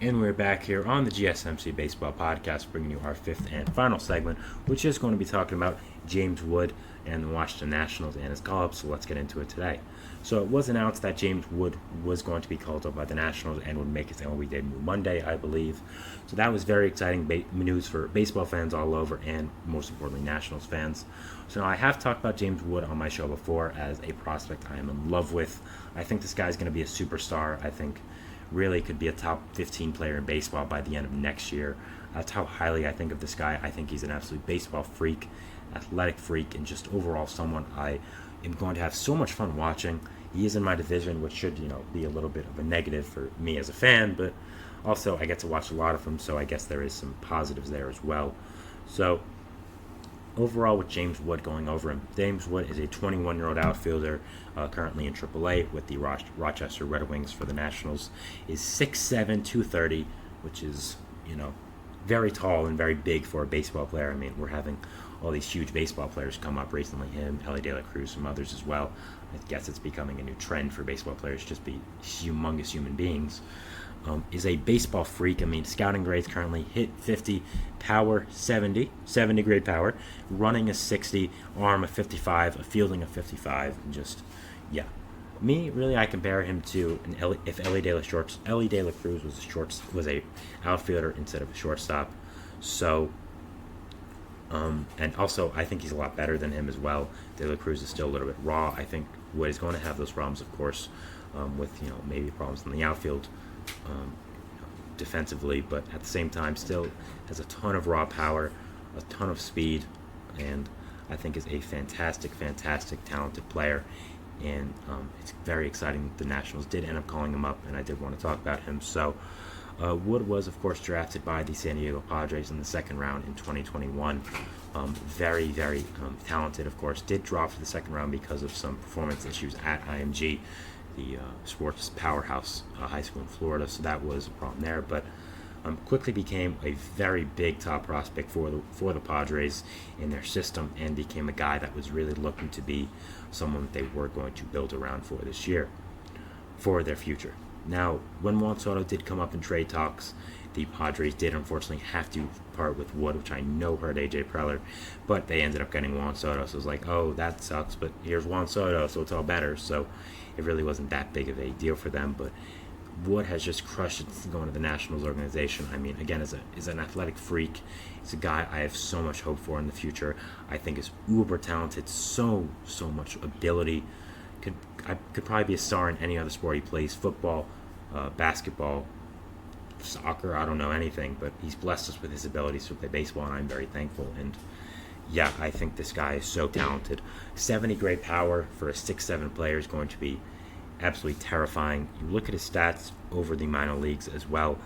And we're back here on the GSMC Baseball Podcast, bringing you our fifth and final segment, which is going to be talking about James Wood and the Washington Nationals and his call-up. So let's get into it today. So it was announced that James Wood was going to be called up by the Nationals and would make his MLB debut Monday, I believe. So that was very exciting news for baseball fans all over, and most importantly, Nationals fans. So now I have talked about James Wood on my show before as a prospect I am in love with. I think this guy's going to be a superstar. I think really could be a top 15 player in baseball by the end of next year. That's how highly I think of this guy. I think he's an absolute baseball freak, athletic freak, and just overall someone I am going to have so much fun watching. He is in my division, which should, be a little bit of a negative for me as a fan, but also I get to watch a lot of him, so I guess there is some positives there as well. So overall, with James Wood going over him, James Wood is a 21-year-old outfielder currently in AAA with the Rochester Red Wings for the Nationals. Is 6'7", 230, which is, very tall and very big for a baseball player. I mean, we're having all these huge baseball players come up recently, him, Ellie De La Cruz, some others as well. I guess it's becoming a new trend for baseball players, just be humongous human beings. Is a baseball freak. I mean, scouting grades currently hit 50, power 70 grade power, running a 60, arm a 55, a fielding a 55, and just, yeah. Me, really, I compare him to if Ellie De La Cruz was a outfielder instead of a shortstop. So, and also, I think he's a lot better than him as well. De La Cruz is still a little bit raw. I think Wood is going to have those problems, of course, with maybe problems in the outfield. Defensively, but at the same time still has a ton of raw power, a ton of speed, and I think is a fantastic talented player. And it's very exciting. The Nationals did end up calling him up, and I did want to talk about him. So Wood was, of course, drafted by the San Diego Padres in the second round in 2021. Very talented, of course. Did drop to the second round because of some performance issues at IMG, the sports powerhouse high school in Florida, so that was a problem there. But quickly became a very big top prospect for the Padres in their system, and became a guy that was really looking to be someone that they were going to build around for this year, for their future. Now, when Juan Soto did come up in trade talks, the Padres did unfortunately have to part with Wood, which I know hurt A.J. Preller, but they ended up getting Juan Soto, so it was like, oh, that sucks, but here's Juan Soto, so it's all better. So it really wasn't that big of a deal for them, but Wood has just crushed it going to the Nationals organization. I mean, again, is an athletic freak. He's a guy I have so much hope for in the future. I think is uber talented, so much ability. Could probably be a star in any other sport he plays, football, basketball, soccer, I don't know anything, but he's blessed us with his abilities to play baseball, and I'm very thankful. And yeah, I think this guy is so talented. 70 grade power for a 6'7" player is going to be absolutely terrifying. You look at his stats over the minor leagues as well.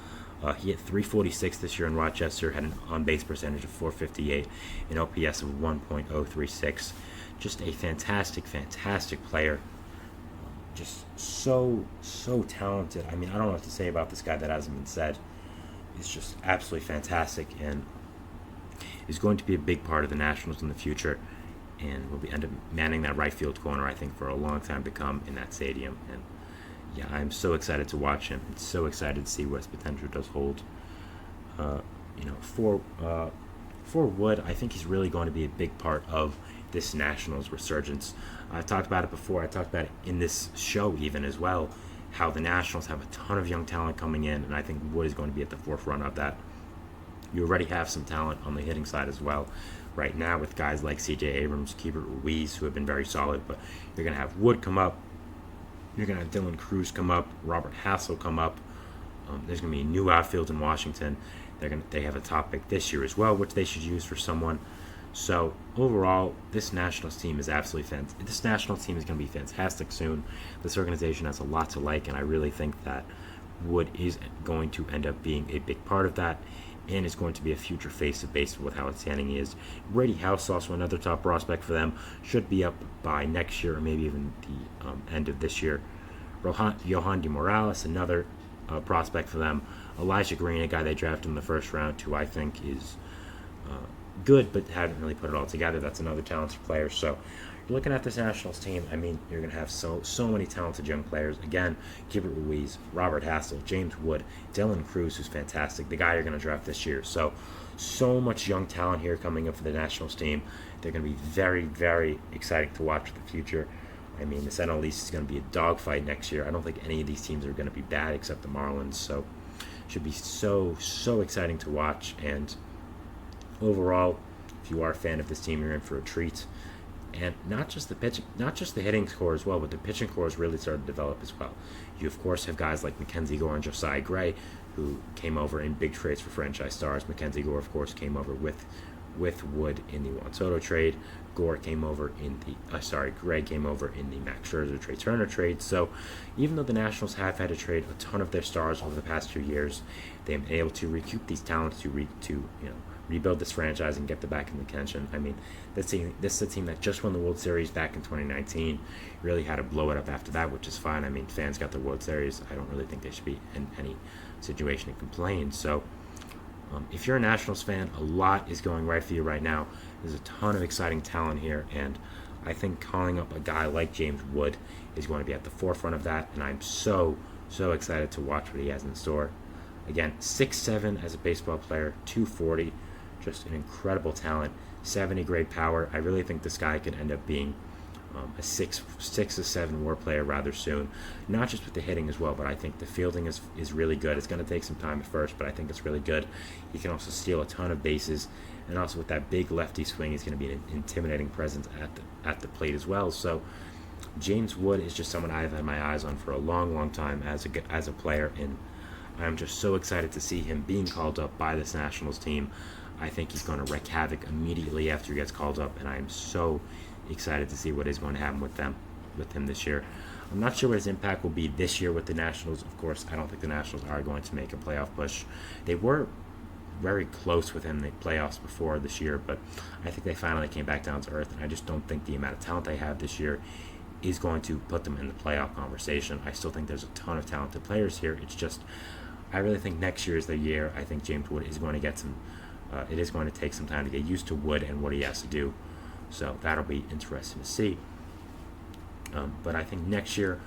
He hit 346 this year in Rochester, had an on-base percentage of 458, an OPS of 1.036. Just a fantastic player. Just so talented. I mean, I don't know what to say about this guy that hasn't been said. He's just absolutely fantastic, and is going to be a big part of the Nationals in the future, and will end up manning that right field corner, I think, for a long time to come in that stadium. And yeah, I'm so excited to watch him. I'm so excited to see what his potential does hold. For Wood, I think he's really going to be a big part of this Nationals resurgence. I talked about it before. I talked about it in this show even as well, how the Nationals have a ton of young talent coming in, and I think Wood is going to be at the forefront of that. You already have some talent on the hitting side as well right now with guys like C.J. Abrams, Keibert Ruiz, who have been very solid, but you're going to have Wood come up. You're going to have Dylan Cruz come up, Robert Hassel come up. There's going to be a new outfield in Washington. They have a top pick this year as well, which they should use for someone. So overall, this Nationals team is absolutely fantastic. This National team is going to be fantastic soon. This organization has a lot to like, and I really think that Wood is going to end up being a big part of that, and is going to be a future face of baseball with how outstanding he is. Brady House, also another top prospect for them, should be up by next year or maybe even the end of this year. Yohan De Morales, another prospect for them. Elijah Green, a guy they drafted in the first round, who I think is good but haven't really put it all together. That's another talented player. So looking at this Nationals team, I mean, you're going to have so many talented young players. Again, Gilbert Ruiz, Robert Hassel, James Wood, Dylan Cruz, who's fantastic, the guy you're going to draft this year. So much young talent here coming up for the Nationals team. They're going to be very, very exciting to watch for the future. I mean, the NL East is going to be a dogfight next year. I don't think any of these teams are going to be bad except the Marlins. So should be so exciting to watch. And overall, if you are a fan of this team, you're in for a treat. And not just the hitting core as well, but the pitching core has really started to develop as well. You of course have guys like Mackenzie Gore and Josiah Gray, who came over in big trades for franchise stars. Mackenzie Gore, of course, came over with Wood in the Juan Soto trade. Gray came over in the Max Scherzer, Trey Turner trade. So even though the Nationals have had to trade a ton of their stars over the past 2 years, they've been able to recoup these talents to rebuild this franchise and get them back in contention. I mean, this is a team that just won the World Series back in 2019. Really had to blow it up after that, which is fine. I mean, fans got the World Series. I don't really think they should be in any situation to complain. So if you're a Nationals fan, a lot is going right for you right now. There's a ton of exciting talent here, and I think calling up a guy like James Wood is going to be at the forefront of that, and I'm so excited to watch what he has in store. Again, 6'7" as a baseball player, 240, just an incredible talent, 70 grade power. I really think this guy could end up being a 6 to 7 WAR player rather soon. Not just with the hitting as well, but I think the fielding is really good. It's going to take some time at first, but I think it's really good. He can also steal a ton of bases, and also with that big lefty swing, he's going to be an intimidating presence at the plate as well. So James Wood is just someone I've had my eyes on for a long time as a player, and I'm just so excited to see him being called up by this Nationals team. I think he's going to wreak havoc immediately after he gets called up, and I'm so excited to see what is going to happen with him this year. I'm not sure what his impact will be this year with the Nationals. Of course, I don't think the Nationals are going to make a playoff push. They were very close with him in the playoffs before this year, but I think they finally came back down to earth, and I just don't think the amount of talent they have this year is going to put them in the playoff conversation. I still think there's a ton of talented players here. It's just, I really think next year is the year. I think James Wood is going to get some, it is going to take some time to get used to Wood and what he has to do. So that'll be interesting to see. But I think next year,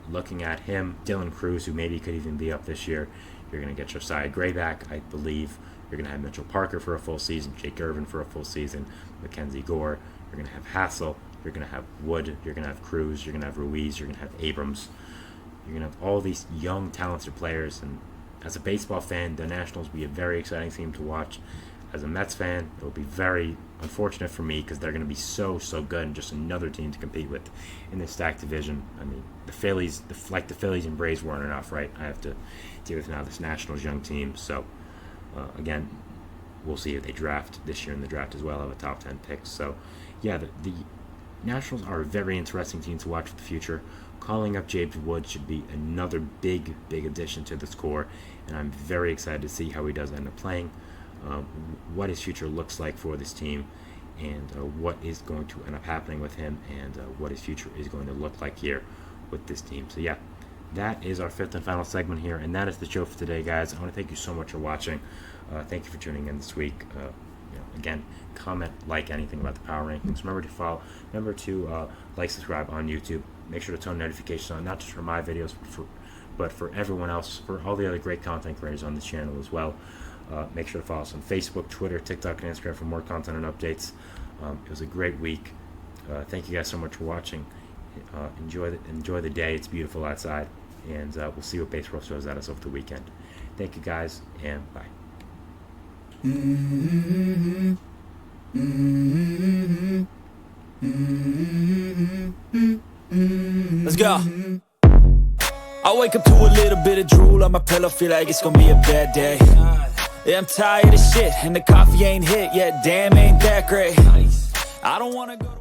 looking at him, Dylan Cruz, who maybe could even be up this year, you're going to get Josiah Gray back, I believe. You're going to have Mitchell Parker for a full season, Jake Irvin for a full season, Mackenzie Gore. You're going to have Hassel. You're going to have Wood. You're going to have Cruz. You're going to have Ruiz. You're going to have Abrams. You're going to have all these young, talented players. And as a baseball fan, the Nationals will be a very exciting team to watch. As a Mets fan, it will be very unfortunate for me because they're going to be so good and just another team to compete with in this stacked division. I mean, the Phillies and Braves weren't enough, right? I have to deal with now this Nationals young team. So, again, we'll see if they draft this year in the draft as well, have a top 10 pick. So, yeah, the Nationals are a very interesting team to watch for the future. Calling up James Wood should be another big addition to this core, and I'm very excited to see how he does end up playing. What his future looks like for this team, and what is going to end up happening with him, and what his future is going to look like here with this team. So yeah, that is our fifth and final segment here, and that is the show for today, guys. I want to thank you so much for watching. Thank you for tuning in this week. Again, comment, like anything about the power rankings. Remember to follow. Remember to like, subscribe on YouTube. Make sure to turn notifications on, not just for my videos, but for everyone else, for all the other great content creators on this channel as well. Make sure to follow us on Facebook, Twitter, TikTok, and Instagram for more content and updates. It was a great week. Thank you guys so much for watching. Enjoy the day. It's beautiful outside, and we'll see what baseball throws at us over the weekend. Thank you guys, and bye. Let's go. I wake up to a little bit of drool on my pillow, feel like it's gonna be a bad day. Yeah, I'm tired of shit, and the coffee ain't hit yet, damn, ain't that great. I don't wanna go to